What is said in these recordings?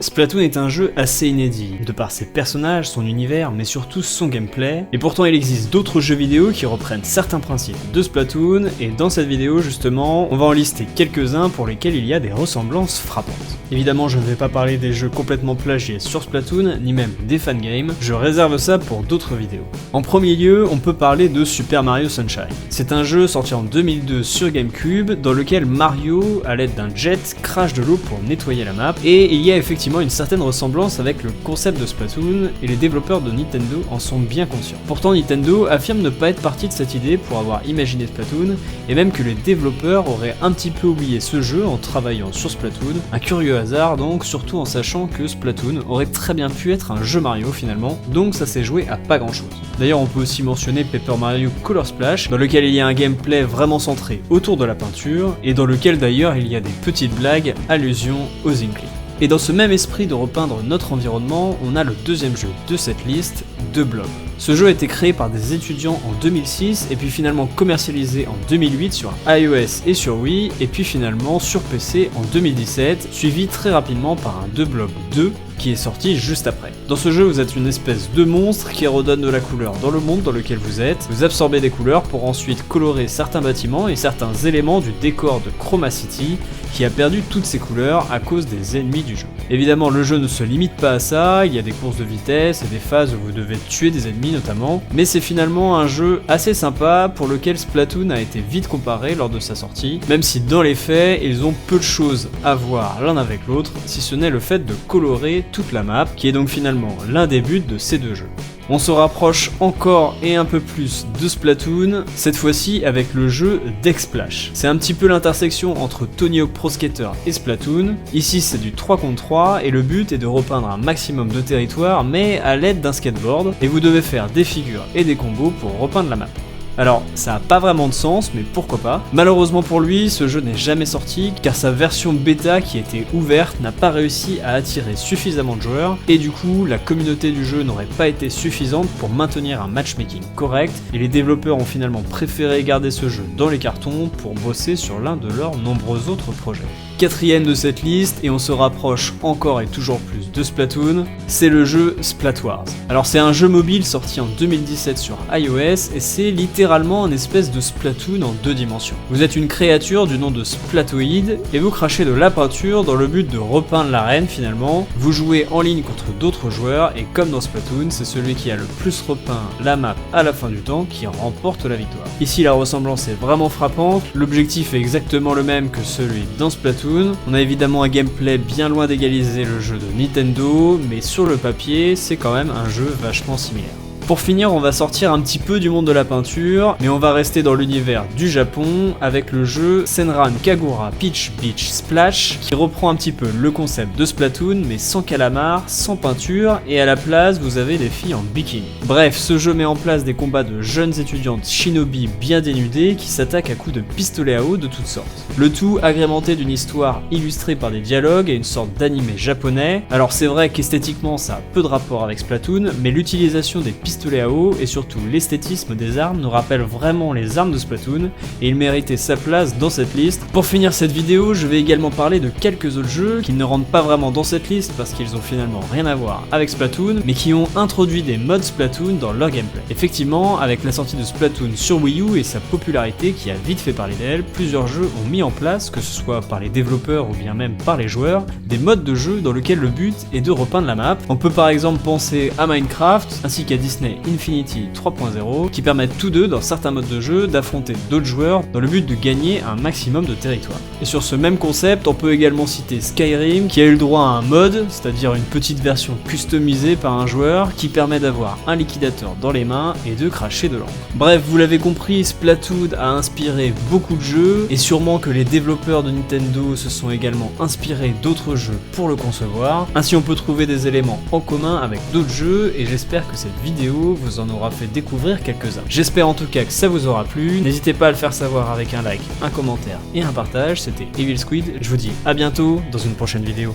Splatoon est un jeu assez inédit, de par ses personnages, son univers, mais surtout son gameplay, et pourtant il existe d'autres jeux vidéo qui reprennent certains principes de Splatoon, et dans cette vidéo justement, on va en lister quelques-uns pour lesquels il y a des ressemblances frappantes. Évidemment, je ne vais pas parler des jeux complètement plagiés sur Splatoon, ni même des fangames, je réserve ça pour d'autres vidéos. En premier lieu, on peut parler de Super Mario Sunshine. C'est un jeu sorti en 2002 sur GameCube, dans lequel Mario, à l'aide d'un jet, crache de l'eau pour nettoyer la map, et il y a effectivement une certaine ressemblance avec le concept de Splatoon, et les développeurs de Nintendo en sont bien conscients. Pourtant, Nintendo affirme ne pas être parti de cette idée pour avoir imaginé Splatoon, et même que les développeurs auraient un petit peu oublié ce jeu en travaillant sur Splatoon, un curieux hasard donc, surtout en sachant que Splatoon aurait très bien pu être un jeu Mario finalement, donc ça s'est joué à pas grand chose. D'ailleurs, on peut aussi mentionner Paper Mario Color Splash, dans lequel il y a un gameplay vraiment centré autour de la peinture, et dans lequel d'ailleurs il y a des petites blagues, allusions aux Inkling. Et dans ce même esprit de repeindre notre environnement, on a le deuxième jeu de cette liste, The Blob. Ce jeu a été créé par des étudiants en 2006 et puis finalement commercialisé en 2008 sur iOS et sur Wii et puis finalement sur PC en 2017, suivi très rapidement par un The Blob 2 qui est sorti juste après. Dans ce jeu, vous êtes une espèce de monstre qui redonne de la couleur dans le monde dans lequel vous êtes, vous absorbez des couleurs pour ensuite colorer certains bâtiments et certains éléments du décor de Chroma City qui a perdu toutes ses couleurs à cause des ennemis du jeu. Évidemment, le jeu ne se limite pas à ça, il y a des courses de vitesse et des phases où vous devez tuer des ennemis notamment, mais c'est finalement un jeu assez sympa pour lequel Splatoon a été vite comparé lors de sa sortie, même si dans les faits, ils ont peu de choses à voir l'un avec l'autre, si ce n'est le fait de colorer toute la map, qui est donc finalement l'un des buts de ces deux jeux. On se rapproche encore et un peu plus de Splatoon, cette fois-ci avec le jeu Dexsplash. C'est un petit peu l'intersection entre Tony Hawk Pro Skater et Splatoon. Ici c'est du 3 contre 3 et le but est de repeindre un maximum de territoire mais à l'aide d'un skateboard et vous devez faire des figures et des combos pour repeindre la map. Alors, ça a pas vraiment de sens, mais pourquoi pas. Malheureusement pour lui, ce jeu n'est jamais sorti, car sa version bêta qui était ouverte n'a pas réussi à attirer suffisamment de joueurs, et du coup, la communauté du jeu n'aurait pas été suffisante pour maintenir un matchmaking correct, et les développeurs ont finalement préféré garder ce jeu dans les cartons pour bosser sur l'un de leurs nombreux autres projets. Quatrième de cette liste, et on se rapproche encore et toujours plus de Splatoon, c'est le jeu Splat Wars. Alors c'est un jeu mobile sorti en 2017 sur iOS, et c'est littéralement une espèce de Splatoon en 2 dimensions. Vous êtes une créature du nom de Splatoid, et vous crachez de la peinture dans le but de repeindre l'arène finalement. Vous jouez en ligne contre d'autres joueurs, et comme dans Splatoon, c'est celui qui a le plus repeint la map à la fin du temps qui remporte la victoire. Ici la ressemblance est vraiment frappante, l'objectif est exactement le même que celui dans Splatoon. On a évidemment un gameplay bien loin d'égaliser le jeu de Nintendo, mais sur le papier, c'est quand même un jeu vachement similaire. Pour finir, on va sortir un petit peu du monde de la peinture, mais on va rester dans l'univers du Japon avec le jeu Senran Kagura Peach Beach Splash, qui reprend un petit peu le concept de Splatoon, mais sans calamar, sans peinture, et à la place, vous avez des filles en bikini. Bref, ce jeu met en place des combats de jeunes étudiantes shinobi bien dénudées qui s'attaquent à coups de pistolet à eau de toutes sortes. Le tout agrémenté d'une histoire illustrée par des dialogues et une sorte d'animé japonais. Alors c'est vrai qu'esthétiquement ça a peu de rapport avec Splatoon, mais l'utilisation des pistolets à eau et surtout l'esthétisme des armes nous rappelle vraiment les armes de Splatoon et il méritait sa place dans cette liste. Pour finir cette vidéo, je vais également parler de quelques autres jeux qui ne rentrent pas vraiment dans cette liste parce qu'ils ont finalement rien à voir avec Splatoon, mais qui ont introduit des modes Splatoon dans leur gameplay. Effectivement, avec la sortie de Splatoon sur Wii U et sa popularité qui a vite fait parler d'elle, plusieurs jeux ont mis en place, que ce soit par les développeurs ou bien même par les joueurs, des modes de jeu dans lesquels le but est de repeindre la map. On peut par exemple penser à Minecraft ainsi qu'à Disney Infinity 3.0 qui permettent tous deux dans certains modes de jeu d'affronter d'autres joueurs dans le but de gagner un maximum de territoire. Et sur ce même concept, on peut également citer Skyrim qui a eu le droit à un mode, c'est-à-dire une petite version customisée par un joueur qui permet d'avoir un liquidateur dans les mains et de cracher de l'encre. Bref, vous l'avez compris, Splatoon a inspiré beaucoup de jeux et sûrement que les développeurs de Nintendo se sont également inspirés d'autres jeux pour le concevoir. Ainsi on peut trouver des éléments en commun avec d'autres jeux et j'espère que cette vidéo vous en aura fait découvrir quelques-uns. J'espère en tout cas que ça vous aura plu, n'hésitez pas à le faire savoir avec un like, un commentaire et un partage, c'était Evil Squid, je vous dis à bientôt dans une prochaine vidéo.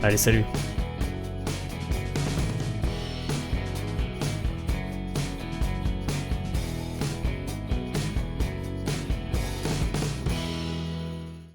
Allez, salut!